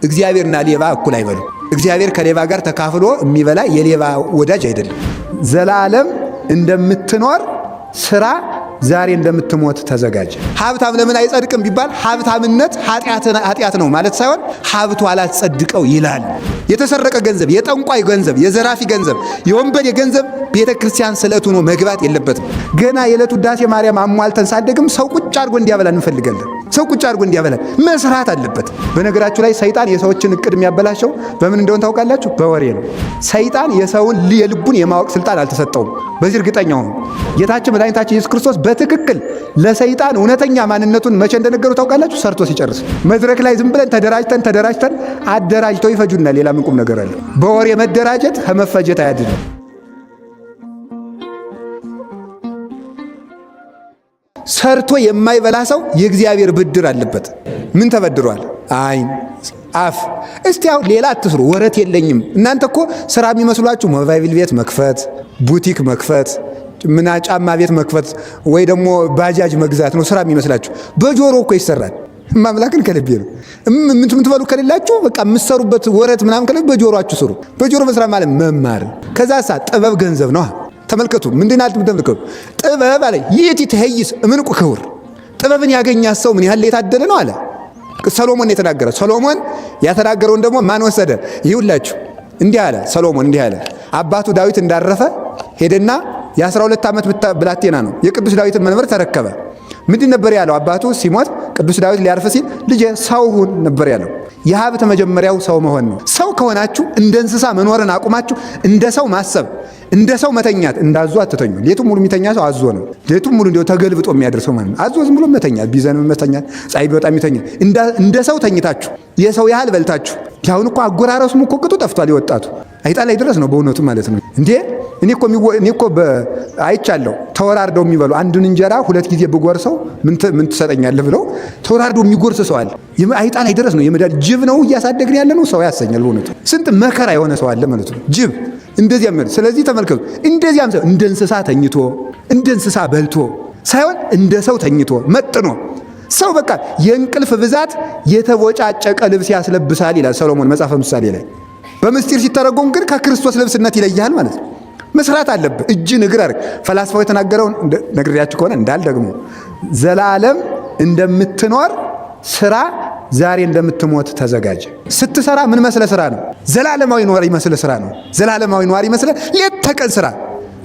እግዚአብሔርና ሌባ እኩል አይበሉ። እግዚአብሔር ከሌባ ጋር ተካፍሎ የሚበላ የሌባ ወዳጅ አይደለም። ዘላለም እንደምትኖር ስራ ዛሬ እንደምትሞት ተዘጋጀ። ሀብታም ለምን አይጸድቅም ቢባል ሀብታምነት ኃጢአት ነው ማለት ሳይሆን ሀብቱ አላጸድቀው ይላል። የተሰረቀ ገንዘብ፣ የጠንቋይ ገንዘብ፣ የዘራፊ ገንዘብ፣ የወንበዴ ገንዘብ ቤተ ክርስቲያን ስለት ሆኖ መግባት የለበትም። ገና የዕለቱ ውዳሴ ማርያም አሟልተን ሳደግም ሰው ቁጭ አድርጎ እንዲያበላን እንፈልጋለን። ሰው ቁጭ አድርጎ እንዲያበላን መስራት አለበት። በነገራችሁ ላይ ሰይጣን የሰዎችን እቅድ የሚያበላሸው በምን እንደሆነ ታውቃላችሁ? በወሬ ነው። ሰይጣን የሰውን የልቡን የማወቅ ስልጣን አልተሰጠውም። በዚህ እርግጠኛው ነው። ጌታችን መድኃኒታችን ኢየሱስ ክርስቶስ በትክክል ለሰይጣን እውነተኛ ማንነቱን መቼ እንደነገሩ ታውቃላችሁ? ሰርቶ ሲጨርስ። መድረክ ላይ ዝም ብለን ተደራጅተን አደራጅተው ይፈጁና ሌላ ምን ቁም ነገር አለ? በወሬ መደራጀት ከመፈጀት አያድንም። ሰርቶ የማይበላ ሰው የእግዚአብሔር ብድር አለበት። ምን ተበድሯል? አይን፣ አፍ። እስቲ አሁን ሌላ አትስሩ። ወረት የለኝም። እናንተ እኮ ስራ የሚመስሏችሁ ሞባይል ቤት መክፈት፣ ቡቲክ መክፈት፣ ምና ጫማ ቤት መክፈት ወይ ደግሞ ባጃጅ መግዛት ነው ስራ የሚመስላችሁ። በጆሮ እኮ ይሰራል። ማምላክን ከልቤ ነው። ምትበሉ ከሌላችሁ በቃ የምትሰሩበት ወረት ምናምን ከሌለ በጆሮአችሁ ስሩ። በጆሮ መስራት ማለት መማር። ከዛሳ ጥበብ ገንዘብ ነው። ተመልከቱ። ምንድናል? ተመልከቱ። ጥበብ አለ ይእቲ ትሄይስ እምንቁ ክቡር። ጥበብን ያገኛት ሰው ምን ያህል የታደለ ነው አለ ሰሎሞን የተናገረ። ሰሎሞን ያተናገረውን ደግሞ ማን ወሰደ? ይሁላችሁ እንዲህ አለ ሰሎሞን እንዲህ አለ። አባቱ ዳዊት እንዳረፈ ሄደና የ12 ዓመት ብላቴና ነው የቅዱስ ዳዊትን መንበር ተረከበ። ምንድን ነበር ያለው? አባቱ ሲሞት ቅዱስ ዳዊት ሊያርፍ ሲል ልጄ ሰው ሁን ነበር ያለው። የሀብት መጀመሪያው ሰው መሆን ነው። ሰው ከሆናችሁ እንደ እንስሳ መኖርን አቁማችሁ እንደ ሰው ማሰብ፣ እንደ ሰው መተኛት። እንዳዞ አትተኙ። ሌቱም ሙሉ የሚተኛ ሰው አዞ ነው። ሌቱም ሙሉ እንዲያው ተገልብጦ የሚያደርሰው ማለት ነው። አዞ ዝም ብሎ መተኛት፣ ቢዘንም መተኛት፣ ፀሐይ ቢወጣ የሚተኛ። እንደ ሰው ተኝታችሁ የሰው ያህል በልታችሁ። ያሁን እኮ አጎራረሱም እኮ ቅጡ ጠፍቷል። የወጣቱ አይጣ ላይ ድረስ ነው በእውነቱ ማለት ነው እንዴ። እኔ እኮ አይቻለሁ። ተወራርደው የሚበሉ አንዱን እንጀራ 2 ጊዜ ብጎርሰው ምን ትሰጠኛለህ ብለው ተወራርደው የሚጎርስ ሰው አለ። አይጣ ላይ ድረስ ነው የመዳል ጅብ ነው እያሳደግን ያለ ነው። ሰው ያሰኛል በእውነቱ። ስንት መከራ የሆነ ሰው አለ ማለት ነው ጅብ እንደዚያ ማለት። ስለዚህ ተመልከቱ። እንደዚያም ሰው እንደ እንስሳ ተኝቶ እንደ እንስሳ በልቶ ሳይሆን እንደ ሰው ተኝቶ መጥኖ። ሰው በቃ የእንቅልፍ ብዛት የተቦጫጨቀ ልብስ ያስለብሳል ይላል ሰሎሞን መጽሐፈ ምሳሌ ላይ። በምስጢር ሲተረጎም ግን ከክርስቶስ ልብስነት ይለያል ማለት ነው። መስራት አለብህ። እጅን እግር አድርግ። ፈላስፋው የተናገረውን ነግሬያችሁ ከሆነ እንዳል ደግሞ ዘላለም እንደምትኖር ስራ ዛሬ እንደምትሞት ተዘጋጀ። ስትሰራ ምን መስለ ስራ ነው? ዘላለማዊ ኗሪ መስለ ስራ ነው። ዘላለማዊ ኗሪ መስለ ሌት ተቀን ስራ።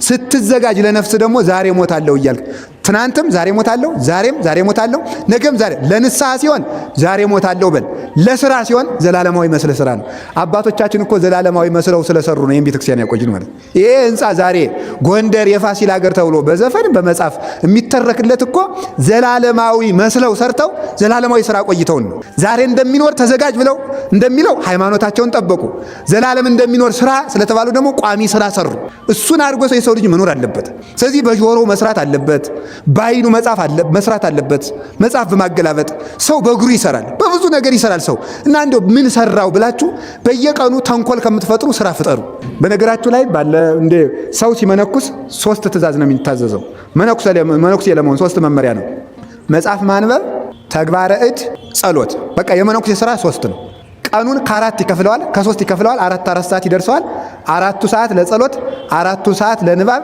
ስትዘጋጅ ለነፍስ ደግሞ ዛሬ ሞታለሁ እያልክ ትናንትም ዛሬ ሞታለሁ፣ ዛሬም ዛሬ ሞታለሁ፣ ነገም ዛሬ። ለንስሐ ሲሆን ዛሬ ሞታለሁ በል። ለስራ ሲሆን ዘላለማዊ መስለ ስራ ነው። አባቶቻችን እኮ ዘላለማዊ መስለው ስለሰሩ ነው ይህን ቤተክርስቲያን ያቆዩን ማለት። ይሄ ህንፃ ዛሬ ጎንደር የፋሲል ሀገር ተብሎ በዘፈን በመጽሐፍ የሚተረክለት እኮ ዘላለማዊ መስለው ሰርተው ዘላለማዊ ስራ ቆይተውን ነው። ዛሬ እንደሚኖር ተዘጋጅ ብለው እንደሚለው ሃይማኖታቸውን ጠበቁ። ዘላለም እንደሚኖር ስራ ስለተባሉ ደግሞ ቋሚ ስራ ሰሩ። እሱን አድርጎ ሰው የሰው ልጅ መኖር አለበት። ስለዚህ በጆሮ መስራት አለበት፣ በአይኑ መስራት አለበት። መጽሐፍ በማገላበጥ ሰው በእግሩ ይሰራል፣ በብዙ ነገር ይሰራል ሰው እና እንደው ምን ሰራው ብላችሁ በየቀኑ ተንኮል ከምትፈጥሩ ስራ ፍጠሩ። በነገራችሁ ላይ ባለ እንደ ሰው ሲመነኩስ 3 ትእዛዝ ነው የሚታዘዘው። መነኩሴ ለመሆን 3 መመሪያ ነው። መጽሐፍ ማንበብ፣ ተግባረ እድ፣ ጸሎት። በቃ የመነኩሴ ስራ 3 ነው። ቀኑን ከ4 ይከፍለዋል፣ ከ3 ይከፍለዋል። 4 ሰዓት ይደርሰዋል። 4 ሰዓት ለጸሎት፣ 4 ሰዓት ለንባብ፣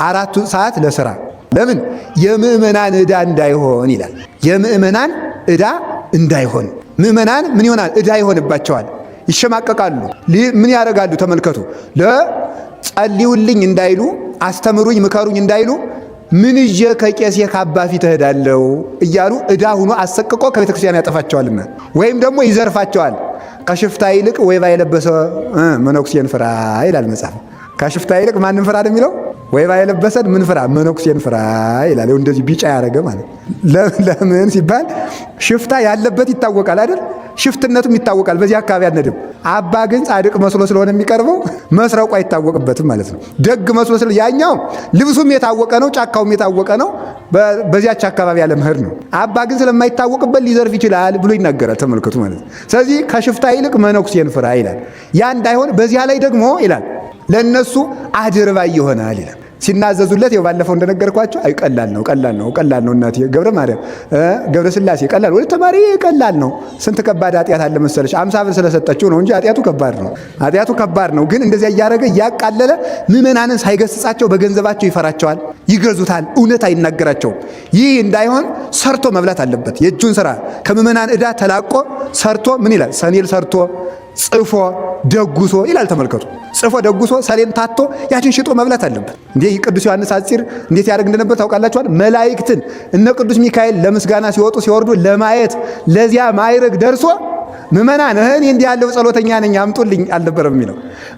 4 ሰዓት ለስራ። ለምን? የምእመናን ዕዳ እንዳይሆን ይላል። የምእመናን ዕዳ እንዳይሆን። ምእመናን ምን ይሆናል? ዕዳ ይሆንባቸዋል፣ ይሸማቀቃሉ። ምን ያደርጋሉ? ተመልከቱ። ለጸልዩልኝ እንዳይሉ፣ አስተምሩኝ ምከሩኝ እንዳይሉ ምን ይዤ ከቄሴ ከአባ ፊት እሄዳለሁ እያሉ ዕዳ ሁኖ አሰቅቆ ከቤተክርስቲያን ያጠፋቸዋልና ወይም ደግሞ ይዘርፋቸዋል። ከሽፍታ ይልቅ ወይባ የለበሰ መነኩሴን ፍራ ይላል መጽሐፍ። ከሽፍታ ይልቅ ማንን ፍራ ነው የሚለው? ወይባ የለበሰን ምን ፍራ? መነኩሴን ፍራ ይላል። እንደዚህ ቢጫ ያደረገ ማለት። ለምን ሲባል ሽፍታ ያለበት ይታወቃል አይደል? ሽፍትነቱም ይታወቃል። በዚህ አካባቢ አንድም። አባ ግን ጻድቅ መስሎ ስለሆነ የሚቀርበው መስረቁ አይታወቅበትም ማለት ነው። ደግ መስሎ ስለ ያኛው ልብሱም የታወቀ ነው፣ ጫካውም የታወቀ ነው። በዚያች አካባቢ ያለ ምህር ነው። አባ ግን ስለማይታወቅበት ሊዘርፍ ይችላል ብሎ ይናገራል። ተመልከቱ ማለት ነው። ስለዚህ ከሽፍታ ይልቅ መነኩሴን ፍራ ይላል። ያ እንዳይሆን በዚያ ላይ ደግሞ ይላል ለነሱ አድርባይ ይሆናል ይላል። ሲናዘዙለት ባለፈው እንደነገርኳቸው አይ ቀላል ነው እናቴ ገብረ ማርያም ገብረ ስላሴ ቀላል ወደ ተማሪ ቀላል ነው። ስንት ከባድ ኃጢአት አለ መሰለሽ 50 ብር ስለሰጠችው ነው እንጂ ኃጢአቱ ከባድ ነው። ግን እንደዚያ እያደረገ እያቃለለ ምዕመናንን ሳይገስጻቸው በገንዘባቸው ይፈራቸዋል፣ ይገዙታል፣ እውነት አይናገራቸውም። ይህ እንዳይሆን ሰርቶ መብላት አለበት። የእጁን ስራ ከምዕመናን ዕዳ ተላቆ ሰርቶ ምን ይላል? ሰኔል ሰርቶ ጽፎ ደጉሶ ይላል። ተመልከቱ፣ ጽፎ ደጉሶ ሰሌን ታቶ ያችን ሽጦ መብላት አለበት። እንዴ ቅዱስ ዮሐንስ አፂር እንዴት ያደርግ እንደነበር ታውቃላችኋል? መላእክትን እነ ቅዱስ ሚካኤል ለምስጋና ሲወጡ ሲወርዱ ለማየት ለዚያ ማዕረግ ደርሶ ምዕመናን እኔ እንዲህ ያለው ጸሎተኛ ነኝ አምጡልኝ አልነበረም የሚለው።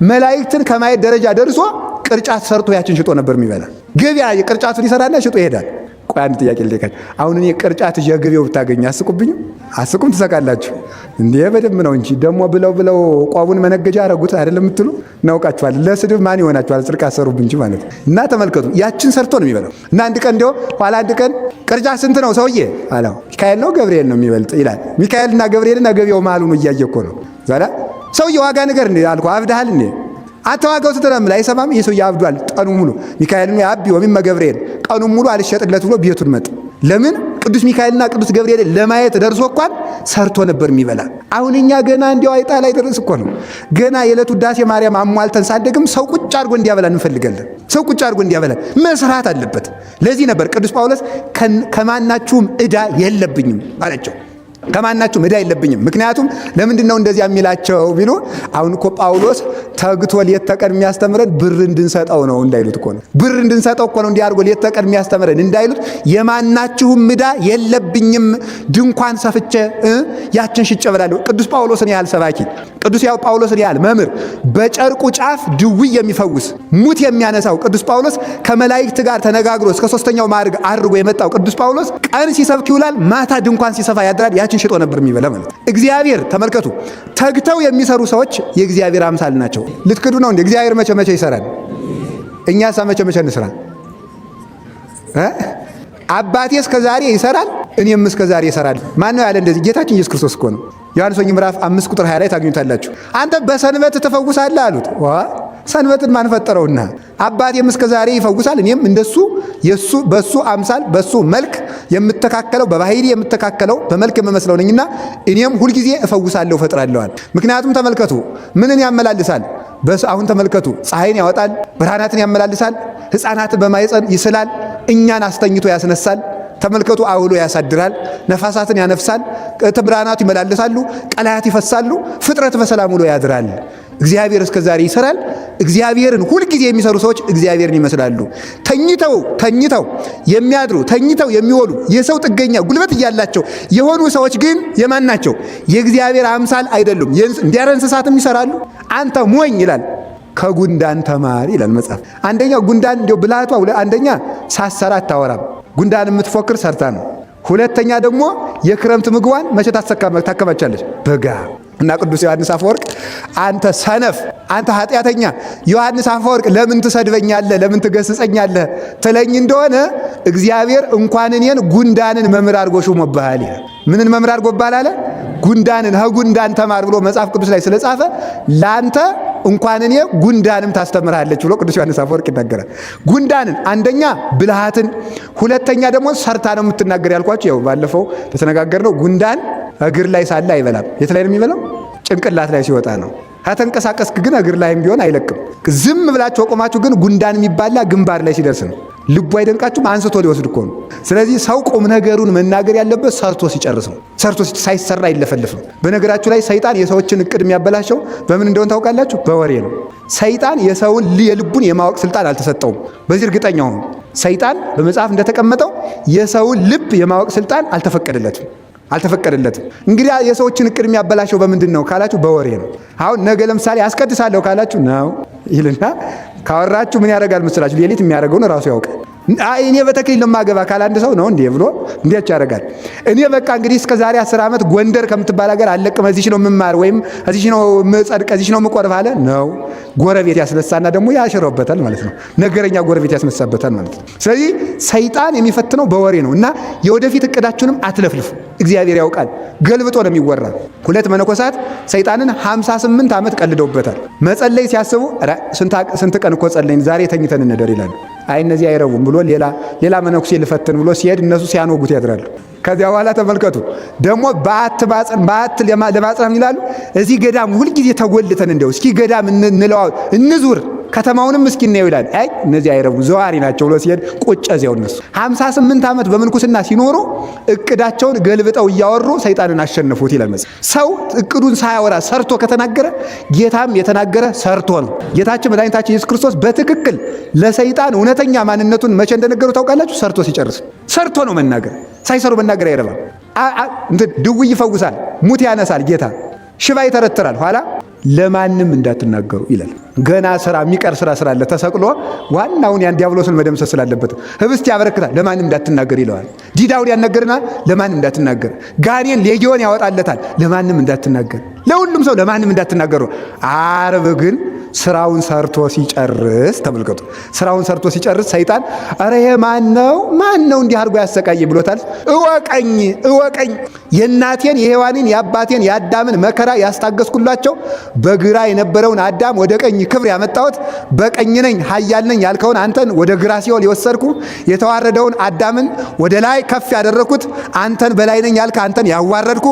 መላእክትን ከማየት ደረጃ ደርሶ ቅርጫት ሰርቶ ያችን ሽጦ ነበር የሚበላ። ገበያ የቅርጫቱን ይሰራና ሽጦ ይሄዳል። ቆይ አንድ ጥያቄ ልጠይቃችሁ። አሁን እኔ ቅርጫት ገበያው ብታገኙ አስቁብኝም? አስቁም ትሰቃላችሁ እንዴ? በደንብ ነው እንጂ ደግሞ ብለው ቋቡን መነገጃ አረጉት አይደለም የምትሉ እናውቃችኋል። ለስድብ ማን ይሆናችኋል? ጽድቅ አሰሩብ እንጂ ማለት ነው። እና ተመልከቱ፣ ያችን ሰርቶ ነው የሚበላው። እና አንድ ቀን እንዲያው ኋላ አንድ ቀን ቅርጫት ስንት ነው ሰውዬ አለው። ሚካኤል ነው ገብርኤል ነው የሚበልጥ ይላል። ሚካኤልና ገብርኤልና ገበያው መሀሉ ነው እያየ እኮ ነው። ዛሬ ሰውዬ ዋጋ ነገር እንዴ አልኩ። አብደሃል እንዴ አተዋጋው ስትረም ላይ ሰማም። የሰውዬ አብዷል። ቀኑ ሙሉ ሚካኤልን ያቢ ወሚመ ገብርኤል ቀኑ ሙሉ አልሸጥለት ብሎ ቤቱን መጥ። ለምን? ቅዱስ ሚካኤልና ቅዱስ ገብርኤል ለማየት ደርሶ እንኳን ሰርቶ ነበር የሚበላ። አሁን እኛ ገና እንዲያው አይጣ ላይ ደረስ እኮ ነው። ገና የዕለቱ ውዳሴ ማርያም አሟልተን ሳንደግም ሰው ቁጭ አድርጎ እንዲያበላን እንፈልጋለን። ሰው ቁጭ አድርጎ እንዲያበላን መስራት አለበት። ለዚህ ነበር ቅዱስ ጳውሎስ ከማናችሁም ዕዳ የለብኝም አላቸው። ከማናችሁም ዕዳ የለብኝም። ምክንያቱም ለምንድን ነው እንደዚያ የሚላቸው ቢሉ አሁን እኮ ጳውሎስ ተግቶ ሌት ተቀን የሚያስተምረን ብር እንድንሰጠው ነው እንዳይሉት እኮ ነው። ብር እንድንሰጠው እኮ ነው እንዲያርጎ ሌት ተቀን የሚያስተምረን እንዳይሉት የማናችሁም ዕዳ የለብኝም፣ ድንኳን ሰፍቼ ያችን ሽጬ እበላለሁ። ቅዱስ ጳውሎስን ያህል ሰባኪ፣ ቅዱስ ጳውሎስን ያህል መምህር፣ በጨርቁ ጫፍ ድውይ የሚፈውስ ሙት የሚያነሳው ቅዱስ ጳውሎስ ከመላእክት ጋር ተነጋግሮ እስከ 3ኛው ማዕረግ አድርጎ የመጣው ቅዱስ ጳውሎስ ቀን ሲሰብክ ይውላል፣ ማታ ድንኳን ሲሰፋ ያድራል። ያችን ሽጦ ነበር የሚበላ ማለት። እግዚአብሔር ተመልከቱ፣ ተግተው የሚሰሩ ሰዎች የእግዚአብሔር አምሳል ናቸው። ልትክዱ ነው እንዴ? እግዚአብሔር መቼ ይሰራል? እኛሳ መቼ እንስራ? አባቴ እስከ ዛሬ ይሰራል፣ እኔም እስከ ዛሬ ይሰራል። ማን ነው ያለ እንደዚህ? ጌታችን ኢየሱስ ክርስቶስ እኮ ነው። ዮሐንስ ወንጌል ምዕራፍ 5 ቁጥር 20 ላይ ታገኙታላችሁ። አንተ በሰንበት ትፈውሳለህ አሉት። ሰንበትን ማን ፈጠረውና? አባቴም እስከ ዛሬ ይፈውሳል፣ እኔም እንደሱ በሱ አምሳል በሱ መልክ የምተካከለው በባህሪ የምተካከለው በመልክ የምመስለው ነኝና እኔም ሁልጊዜ እፈውሳለሁ እፈጥራለሁ። ምክንያቱም ተመልከቱ ምንን ያመላልሳል? አሁን ተመልከቱ፣ ፀሐይን ያወጣል፣ ብርሃናትን ያመላልሳል፣ ሕፃናትን በማይፀን ይስላል፣ እኛን አስተኝቶ ያስነሳል። ተመልከቱ፣ አውሎ ያሳድራል፣ ነፋሳትን ያነፍሳል፣ ብርሃናቱ ይመላለሳሉ፣ ቀላያት ይፈሳሉ፣ ፍጥረት በሰላም ውሎ ያድራል። እግዚአብሔር እስከ ዛሬ ይሰራል። እግዚአብሔርን ሁልጊዜ የሚሰሩ ሰዎች እግዚአብሔርን ይመስላሉ። ተኝተው የሚያድሩ ተኝተው የሚወሉ የሰው ጥገኛ ጉልበት እያላቸው የሆኑ ሰዎች ግን የማን ናቸው? የእግዚአብሔር አምሳል አይደሉም። እንዲያረ እንስሳትም ይሰራሉ። አንተ ሞኝ ይላል፣ ከጉንዳን ተማር ይላል መጽሐፍ። አንደኛ ጉንዳን እንዲያው ብልሃቷ፣ አንደኛ ሳሰራ አታወራም። ጉንዳን የምትፎክር ሰርታ ነው። ሁለተኛ ደግሞ የክረምት ምግቧን መቼ ታከማቻለች? በጋ። እና ቅዱስ ዮሐንስ አፈወርቅ አንተ ሰነፍ፣ አንተ ኃጢአተኛ ዮሐንስ አፈወርቅ ለምን ትሰድበኛለህ? ለምን ትገስጸኛለህ? ትለኝ እንደሆነ እግዚአብሔር እንኳን እኔን ጉንዳንን መምህር አድርጎ ሾሞብሃል። ምንን መምህር አድርጎብሃል አለ? ጉንዳንን። ከጉንዳን ተማር ብሎ መጽሐፍ ቅዱስ ላይ ስለጻፈ ላንተ እንኳን እኔ ጉንዳንም ታስተምርሃለች ብሎ ቅዱስ ዮሐንስ አፈወርቅ ይናገራል። ጉንዳንን አንደኛ ብልሃትን፣ ሁለተኛ ደግሞ ሰርታ ነው የምትናገር ያልኳቸው። ያው ባለፈው ተነጋገርነው። ጉንዳን እግር ላይ ሳለ አይበላም። የት ላይ ነው የሚበላው? ጭንቅላት ላይ ሲወጣ ነው። ከተንቀሳቀስክ ግን እግር ላይም ቢሆን አይለቅም። ዝም ብላችሁ ቆማችሁ ግን ጉንዳን የሚባላ ግንባር ላይ ሲደርስ ነው። ልቡ አይደንቃችሁም? አንስቶ ሊወስድ እኮ ነው። ስለዚህ ሰው ቁም ነገሩን መናገር ያለበት ሰርቶ ሲጨርስ ነው። ሰርቶ ሳይሰራ አይለፈልፍም። በነገራችሁ ላይ ሰይጣን የሰዎችን እቅድ የሚያበላሸው በምን እንደሆነ ታውቃላችሁ? በወሬ ነው። ሰይጣን የሰውን የልቡን የማወቅ ስልጣን አልተሰጠውም። በዚህ እርግጠኛ ሁኑ። ሰይጣን በመጽሐፍ እንደተቀመጠው የሰውን ልብ የማወቅ ስልጣን አልተፈቀደለትም። እንግዲህ የሰዎችን እቅድ የሚያበላሸው በምንድን ነው ካላችሁ? በወሬ ነው። አሁን ነገ ለምሳሌ አስቀድሳለሁ ካላችሁ ነው ይልና ካወራችሁ ምን ያደርጋል መስላችሁ? ሌሊት የሚያደርገውን ራሱ ያውቃል። እኔ በተክሊል ለማገባ ካለ አንድ ሰው ነው እንዴ ብሎ እንዴት ያደርጋል? እኔ በቃ እንግዲህ እስከ ዛሬ 10 ዓመት ጎንደር ከምትባል ሀገር አለቅም፣ እዚህ ነው የምማር ወይም እዚህ ነው የምጸድቅ፣ እዚህ ነው የምቆርብ አለ ነው። ጎረቤት ያስነሳና ደግሞ ያሽረውበታል ማለት ነው። ነገረኛ ጎረቤት ያስነሳበታል ማለት ነው። ስለዚህ ሰይጣን የሚፈትነው በወሬ ነው። እና የወደፊት እቅዳችሁንም አትለፍልፉ። እግዚአብሔር ያውቃል። ገልብጦ ነው የሚወራ። 2 መነኮሳት ሰይጣንን 58 ዓመት ቀልደውበታል። መጸለይ ሲያስቡ ስንት ቀን እኮ ጸለይን፣ ዛሬ ተኝተን እንደር ይላሉ። አይ እነዚህ አይረቡም ብሎ ሌላ መነኩሴ ልፈትን ብሎ ሲሄድ እነሱ ሲያኖጉት ያድራሉ። ከዚያ በኋላ ተመልከቱ ደግሞ በዓት ለማጽናት ይላሉ። እዚህ ገዳም ሁልጊዜ ተጎልተን እንደው እስኪ ገዳም እንዙር ከተማውንም እስኪ እናየው ይላል። አይ እነዚህ አይረቡ ዘዋሪ ናቸው ብሎ ሲሄድ ቁጭ እዚያው እነሱ 58 ዓመት በምንኩስና ሲኖሩ እቅዳቸውን ገልብጠው እያወሩ ሰይጣንን አሸነፉት ይላል መጽሐፍ። ሰው እቅዱን ሳያወራ ሰርቶ ከተናገረ ጌታም የተናገረ ሰርቶ ነው። ጌታችን መድኃኒታችን ኢየሱስ ክርስቶስ በትክክል ለሰይጣን እውነተኛ ማንነቱን መቼ እንደነገሩ ታውቃላችሁ? ሰርቶ ሲጨርስ። ሰርቶ ነው መናገር። ሳይሰሩ መናገር አይረባም። ድውይ ይፈውሳል፣ ሙት ያነሳል ጌታ፣ ሽባ ይተረትራል። ኋላ ለማንም እንዳትናገሩ ይላል። ገና ስራ የሚቀር ስራ ስላለ ተሰቅሎ ዋናውን ያን ዲያብሎስን መደምሰስ ስላለበት ህብስት ያበረክታል፣ ለማንም እንዳትናገር ይለዋል። ዲዳውን ያነገርናል፣ ለማንም እንዳትናገር። ጋኔን ሌጊዮን ያወጣለታል፣ ለማንም እንዳትናገር። ለሁሉም ሰው ለማንም እንዳትናገሩ። ዓርብ ግን ስራውን ሰርቶ ሲጨርስ ተመልከቱ። ስራውን ሰርቶ ሲጨርስ ሰይጣን አረ ይሄ ማን ነው እንዲህ አድርጎ ያሰቃየ ብሎታል። እወቀኝ የእናቴን የሔዋንን የአባቴን የአዳምን መከራ ያስታገስኩላቸው በግራ የነበረውን አዳም ወደ ቀኝ ክብር ያመጣሁት በቀኝ ነኝ ኃያል ነኝ ያልከውን አንተን ወደ ግራ ሲኦል የወሰድኩ የተዋረደውን አዳምን ወደ ላይ ከፍ ያደረኩት አንተን በላይ ነኝ ያልከ አንተን ያዋረድኩ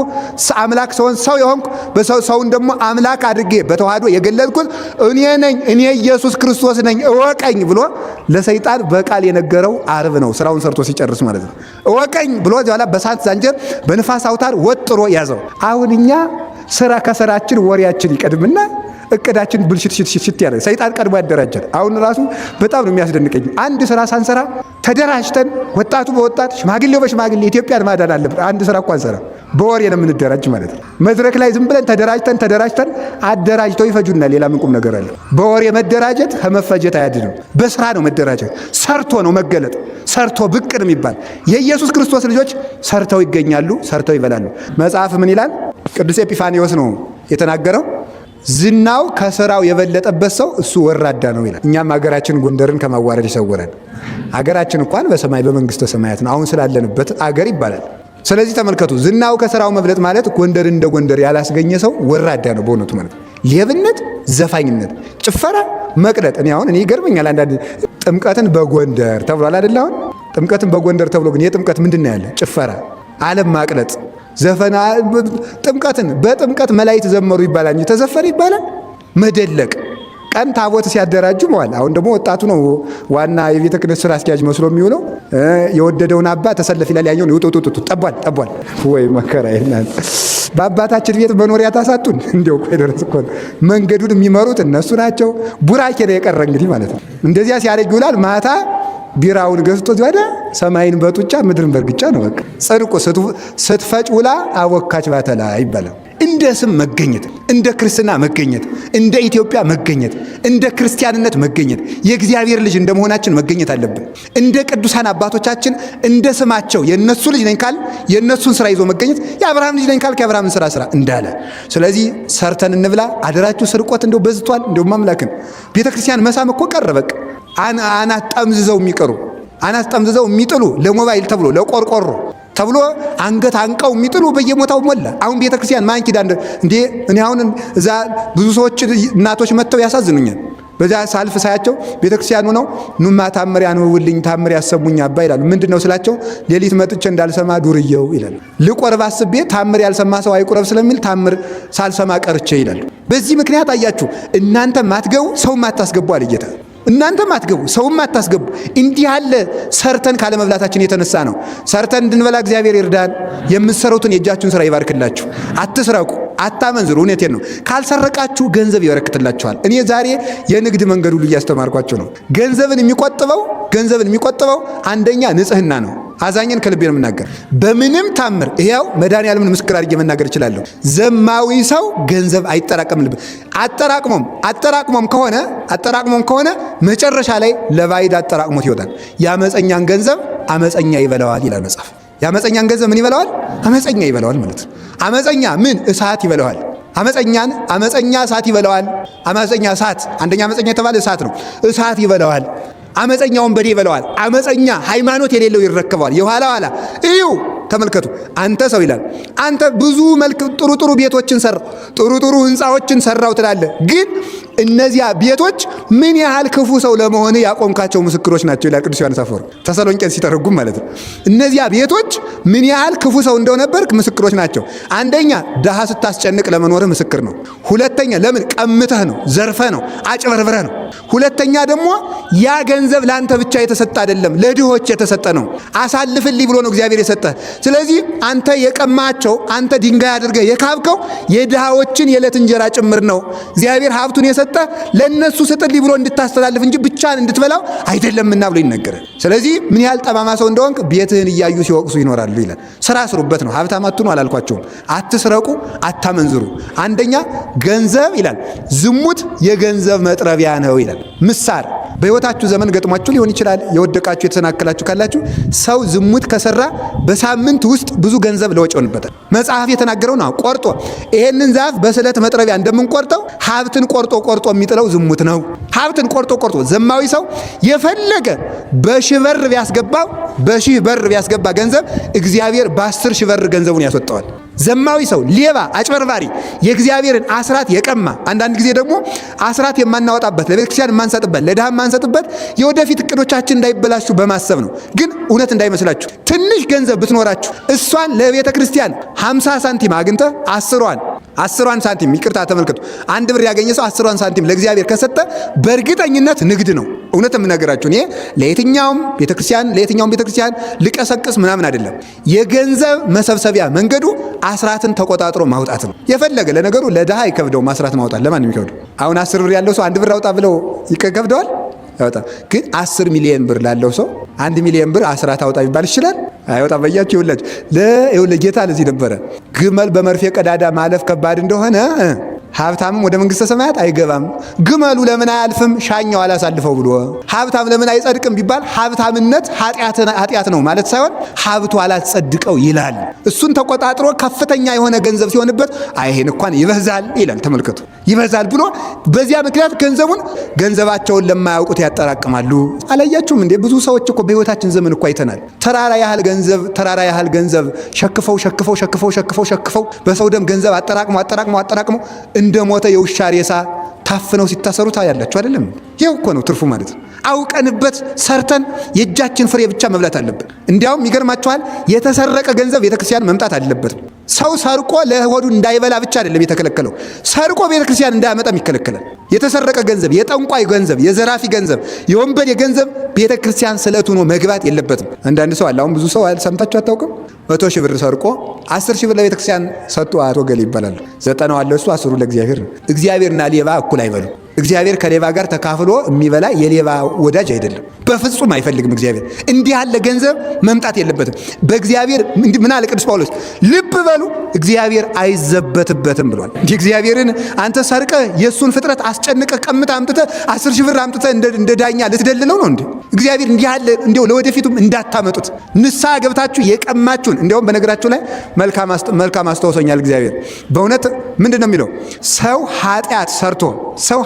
አምላክ ሰው የሆንኩ ሰውን ደግሞ አምላክ አድርጌ በተዋህዶ የገለጥኩት እኔ ኢየሱስ ክርስቶስ ነኝ እወቀኝ ብሎ ለሰይጣን በቃል የነገረው ዓርብ ነው። ስራውን ሰርቶ ሲጨርስ ማለት ነው። እወቀኝ ብሎ ኋላ በሳት ዛንጀር በንፋስ አውታር ወጥሮ ያዘው። አሁን እኛ ስራ ከስራችን ወሬያችን ይቀድምና እቅዳችን ብልሽት ያለ ሰይጣን ቀድሞ ያደራጃል። አሁን ራሱ በጣም ነው የሚያስደንቀኝ። አንድ ስራ ሳንሰራ ተደራጅተን ወጣቱ በወጣት ሽማግሌው በሽማግሌ ኢትዮጵያን ማዳን አለብን። አንድ ስራ እንኳን ሰራ በወሬ ነው የምንደራጅ ማለት ነው። መድረክ ላይ ዝም ብለን ተደራጅተን አደራጅተው ይፈጁና ሌላ ምን ቁም ነገር አለ? በወሬ መደራጀት ከመፈጀት አያድንም። በስራ ነው መደራጀት። ሰርቶ ነው መገለጥ። ሰርቶ ብቅ ነው የሚባል። የኢየሱስ ክርስቶስ ልጆች ሰርተው ይገኛሉ፣ ሰርተው ይበላሉ። መጽሐፍ ምን ይላል? ቅዱስ ኤጲፋኒዎስ ነው የተናገረው። ዝናው ከስራው የበለጠበት ሰው እሱ ወራዳ ነው ይላል። እኛም ሀገራችን ጎንደርን ከማዋረድ ይሰውረን። ሀገራችን እንኳን በሰማይ በመንግስተ ሰማያት ነው። አሁን ስላለንበት አገር ይባላል። ስለዚህ ተመልከቱ፣ ዝናው ከስራው መብለጥ ማለት ጎንደር እንደ ጎንደር ያላስገኘ ሰው ወራዳ ነው በእውነቱ ማለት ነው። ሌብነት፣ ዘፋኝነት፣ ጭፈራ፣ መቅለጥ። እኔ ይገርመኛል አንዳንድ ጥምቀትን በጎንደር ተብሏል አይደል? አሁን ጥምቀትን በጎንደር ተብሎ ግን የጥምቀት ምንድን ነው ያለ? ጭፈራ፣ ዓለም ማቅለጥ፣ ዘፈና። ጥምቀትን በጥምቀት መላእክት ዘመሩ ይባላል እንጂ ተዘፈነ ይባላል? መደለቅ ቀን ታቦት ሲያደራጁ መዋል። አሁን ደግሞ ወጣቱ ነው ዋና የቤተ ክህነት ስራ አስኪያጅ መስሎ የሚውለው። የወደደውን አባ ተሰለፍ ይላል፣ ያኛውን ይውጡ ጠቧል። ወይ መከራ ይላል። በአባታችን ቤት መኖሪያ ታሳጡን። እንዲያው ቆይ ድረስ እኮ መንገዱን የሚመሩት እነሱ ናቸው። ቡራኬ ነው የቀረ እንግዲህ ማለት ነው። እንደዚያ ሲያደርግ ይውላል። ማታ ቢራውን ገዝቶ ወደ ሰማይን በጡጫ ምድርን በርግጫ ነው በቃ። ጽድቁ ስትፈጭ ውላ አወካች ባተላ ይባላል። እንደ ስም መገኘት፣ እንደ ክርስትና መገኘት፣ እንደ ኢትዮጵያ መገኘት፣ እንደ ክርስቲያንነት መገኘት፣ የእግዚአብሔር ልጅ እንደመሆናችን መገኘት አለብን። እንደ ቅዱሳን አባቶቻችን እንደ ስማቸው የነሱ ልጅ ነኝ ካል የነሱን ስራ ይዞ መገኘት፣ የአብርሃም ልጅ ነኝ ካል የአብርሃምን ስራ እንዳለ። ስለዚህ ሰርተን እንብላ። አደራችሁ ስርቆት እንደው በዝቷል። እንደው ማምላክን ቤተክርስቲያን መሳም እኮ ቀረ በቃ። አናት ጠምዝዘው የሚቀሩ አናት ጠምዝዘው የሚጥሉ ለሞባይል ተብሎ ለቆርቆሮ ተብሎ አንገት አንቀው የሚጥሉ በየቦታው ሞላ። አሁን ቤተክርስቲያን ማን ኪዳን እንዴ? እኔ አሁን እዛ ብዙ ሰዎች እናቶች መጥተው ያሳዝኑኛል። በዛ ሳልፍ ሳያቸው ቤተክርስቲያኑ ነው ኑማ ታምር ያንውልኝ ታምር ያሰሙኝ አባ ይላሉ። ምንድነው ስላቸው ሌሊት መጥቼ እንዳልሰማ ዱርየው ይላሉ። ልቆርብ አስቤ ታምር ያልሰማ ሰው አይቁረብ ስለሚል ታምር ሳልሰማ ቀርቼ ይላሉ። በዚህ ምክንያት አያችሁ እናንተ ማትገቡ ሰው ማታስገቡ አለ ጌታ። እናንተ ማትገቡ ሰውም አታስገቡ። እንዲህ ያለ ሰርተን ካለ መብላታችን የተነሳ ነው። ሰርተን እንድንበላ እግዚአብሔር ይርዳን። የምትሰሩትን የእጃችሁን ስራ ይባርክላችሁ። አትስረቁ፣ አታመንዝሩ። እውነቴን ነው። ካልሰረቃችሁ ገንዘብ ይበረክትላችኋል። እኔ ዛሬ የንግድ መንገድ ሁሉ እያስተማርኳቸው ነው። ገንዘብን የሚቆጥበው አንደኛ ንጽህና ነው። አዛኝን ከልቤ ነው የምናገር። በምንም ታምር ይሄው መድኃኒዓለምን ምስክር አድርጌ መናገር እችላለሁ። ዘማዊ ሰው ገንዘብ አይጠራቀምልበት። አጠራቅሞም ከሆነ መጨረሻ ላይ ለባዕድ አጠራቅሞት ይወጣል። የአመፀኛን ገንዘብ አመፀኛ ይበላዋል ይላል መጽሐፍ። የአመፀኛን ገንዘብ ምን ይበላዋል? አመፀኛ ይበላዋል ማለት ነው። አመፀኛ ምን እሳት ይበላዋል። አመፀኛ እሳት ይበላዋል። አመፀኛ እሳት አንደኛ አመፀኛ የተባለ እሳት ነው። እሳት ይበላዋል። አመፀኛ ወንበዴ ይበላዋል። አመፀኛ ሃይማኖት የሌለው ይረከበዋል። የኋላ እዩ ተመልከቱ። አንተ ሰው ይላል አንተ ብዙ መልክ ጥሩ ቤቶችን ሰራው፣ ጥሩ ህንፃዎችን ሰራው ትላለህ። ግን እነዚያ ቤቶች ምን ያህል ክፉ ሰው ለመሆን ያቆምካቸው ምስክሮች ናቸው ይላል ቅዱስ ዮሐንስ አፈወርቅ ተሰሎንቄን ሲተረጉም ማለት ነው። እነዚያ ቤቶች ምን ያህል ክፉ ሰው እንደነበርክ ምስክሮች ናቸው። አንደኛ ድሃ ስታስጨንቅ ለመኖርህ ምስክር ነው። ሁለተኛ ለምን ቀምተህ ነው፣ ዘርፈህ ነው፣ አጭበርብረህ ነው። ሁለተኛ ደግሞ ያ ገንዘብ ለአንተ ብቻ የተሰጠ አይደለም፣ ለድሆች የተሰጠ ነው። አሳልፍልኝ ብሎ ነው እግዚአብሔር የሰጠህ። ስለዚህ አንተ የቀማቸው፣ አንተ ድንጋይ አድርገህ የካብከው የድሃዎችን የዕለት እንጀራ ጭምር ነው። እግዚአብሔር ሀብቱን የሰጠ ለነሱ ስጥልኝ ብሎ እንድታስተላልፍ እንጂ ብቻን እንድትበላው አይደለምና ብሎ ይነገራል። ስለዚህ ምን ያህል ጠማማ ሰው እንደሆንክ ቤትህን እያዩ ሲወቅሱ ይኖራሉ ይላል። ስራ ስሩበት ነው። ሀብታም አትሁኑ አላልኳቸውም። አትስረቁ፣ አታመንዝሩ። አንደኛ ገንዘብ ይላል ዝሙት የገንዘብ መጥረቢያ ነው ይላል። ምሳር በሕይወታችሁ ዘመን ገጥሟችሁ ሊሆን ይችላል። የወደቃችሁ የተሰናከላችሁ ካላችሁ ሰው ዝሙት ከሰራ በሳምንት ውስጥ ብዙ ገንዘብ ለወጭ ይሆንበታል። መጽሐፍ የተናገረው ነው። ቆርጦ ይሄንን ዛፍ በስለት መጥረቢያ እንደምንቆርጠው ሀብትን ቆርጦ የሚጥለው ዝሙት ነው። ሀብትን ቆርጦ ዘማዊ ሰው የፈለገ በሺህ በር ቢያስገባ ገንዘብ እግዚአብሔር በ10 ሺህ በር ገንዘቡን ያስወጣዋል። ዘማዊ ሰው፣ ሌባ፣ አጭበርባሪ፣ የእግዚአብሔርን አስራት የቀማ አንዳንድ ጊዜ ደግሞ አስራት የማናወጣበት ለቤተክርስቲያን የማንሰጥበት ለድሃ የማንሰጥበት የወደፊት እቅዶቻችን እንዳይበላሹ በማሰብ ነው። ግን እውነት እንዳይመስላችሁ ትንሽ ገንዘብ ብትኖራችሁ እሷን ለቤተ ክርስቲያን 50 ሳንቲም አግኝተ 10 ሳንቲም ይቅርታ ተመልከቱ፣ 1 ብር ያገኘ ሰው 10 ሳንቲም ለእግዚአብሔር ከሰጠ በእርግጠኝነት ንግድ ነው። እውነት የምነግራችሁ እኔ ለየትኛውም ቤተክርስቲያን ልቀሰቅስ ምናምን አይደለም። የገንዘብ መሰብሰቢያ መንገዱ አስራትን ተቆጣጥሮ ማውጣት ነው። የፈለገ ለነገሩ ለድሃ አይከብደውም አስራት ማውጣት። ለማን የሚከብደው? አሁን 10 ብር ያለው ሰው 1 ብር አውጣ ብለው ይከብደዋል? ያወጣ። ግን 10 ሚሊዮን ብር ላለው ሰው 1 ሚሊዮን ብር አስራት አውጣ ይባል ይችላል? አይወጣ። በያችሁ ይውላችሁ ጌታ ለዚህ ነበረ ግመል በመርፌ ቀዳዳ ማለፍ ከባድ እንደሆነ ሀብታምም ወደ መንግስተ ሰማያት አይገባም። ግመሉ ለምን አያልፍም ሻኛው አላሳልፈው ብሎ። ሀብታም ለምን አይጸድቅም ቢባል ሀብታምነት ኃጢአት ነው ማለት ሳይሆን ሀብቱ አላጸድቀው ይላል። እሱን ተቆጣጥሮ ከፍተኛ የሆነ ገንዘብ ሲሆንበት አይሄን እንኳን ይበዛል ይላል። ተመልከቱ፣ ይበዛል ብሎ በዚያ ምክንያት ገንዘባቸውን ለማያውቁት ያጠራቅማሉ። አላያችሁም እንዴ? ብዙ ሰዎች እኮ በህይወታችን ዘመን እኮ አይተናል። ተራራ ያህል ገንዘብ ሸክፈው በሰው ደም ገንዘብ አጠራቅመው እንደ ሞተ የውሻ ሬሳ ታፍነው ሲታሰሩ ታያላችሁ አይደለም? ይሄው እኮ ነው ትርፉ ማለት ነው። አውቀንበት ሰርተን የእጃችን ፍሬ ብቻ መብላት አለብን። እንዲያውም ይገርማችኋል፣ የተሰረቀ ገንዘብ ቤተክርስቲያን መምጣት አለበት። ሰው ሰርቆ ለሆዱ እንዳይበላ ብቻ አይደለም የተከለከለው፣ ሰርቆ ቤተክርስቲያን እንዳያመጣም ይከለከላል። የተሰረቀ ገንዘብ፣ የጠንቋይ ገንዘብ፣ የዘራፊ ገንዘብ፣ የወንበዴ ገንዘብ ቤተክርስቲያን ስለት ሆኖ መግባት የለበትም። አንዳንድ ሰው አለ፣ አሁን ብዙ ሰው ሰምታችሁ አታውቅም? 100 ሺህ ብር ሰርቆ 10 ሺህ ብር ለቤተክርስቲያን ሰጥቶ አቶ ገሌ ይባላል። 90 አለ እሱ 10 ለእግዚአብሔር ነው። እግዚአብሔርና ሌባ እኩል አይበሉ። እግዚአብሔር ከሌባ ጋር ተካፍሎ የሚበላ የሌባ ወዳጅ አይደለም። በፍጹም አይፈልግም። እግዚአብሔር እንዲህ ያለ ገንዘብ መምጣት የለበትም። በእግዚአብሔር ምን አለ ቅዱስ ጳውሎስ? ልብ በሉ እግዚአብሔር አይዘበትበትም ብሏል። እንዲህ እግዚአብሔርን አንተ ሰርቀ የእሱን ፍጥረት አስጨንቀ ቀምተ አምጥተ 10 ሺህ ብር አምጥተ እንደ ዳኛ ልትደልለው ነው እንዴ? እግዚአብሔር እንዲህ ያለ እንዲያው ለወደፊቱም እንዳታመጡት ንስሐ ገብታችሁ የቀማችሁን። እንዲያውም በነገራችሁ ላይ መልካም አስተውሶኛል እግዚአብሔር በእውነት ምንድን ነው የሚለው? ሰው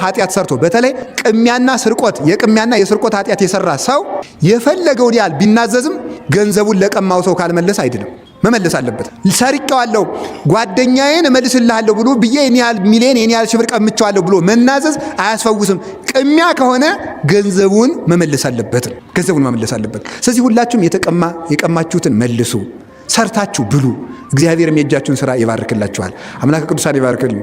ኃጢአት ሰርቶ በተለይ ቅሚያና የስርቆት ኃጢአት የሰራ ሰው የፈለገውን ያህል ቢናዘዝም ገንዘቡን ለቀማው ሰው ካልመለስ አይድንም። መመለስ አለበት። ሰርቄዋለሁ ጓደኛዬን እመልስልሃለሁ ብሎ ብዬ የኔ ያህል ሚሊዮን የኔ ያህል ሺህ ብር ቀምቼዋለሁ ብሎ መናዘዝ አያስፈውስም። ቅሚያ ከሆነ ገንዘቡን መመለስ አለበት። ስለዚህ ሁላችሁም የቀማችሁትን መልሱ፣ ሰርታችሁ ብሉ። እግዚአብሔርም የእጃችሁን ስራ ይባርክላችኋል። አምላከ ቅዱሳን ይባርክልን።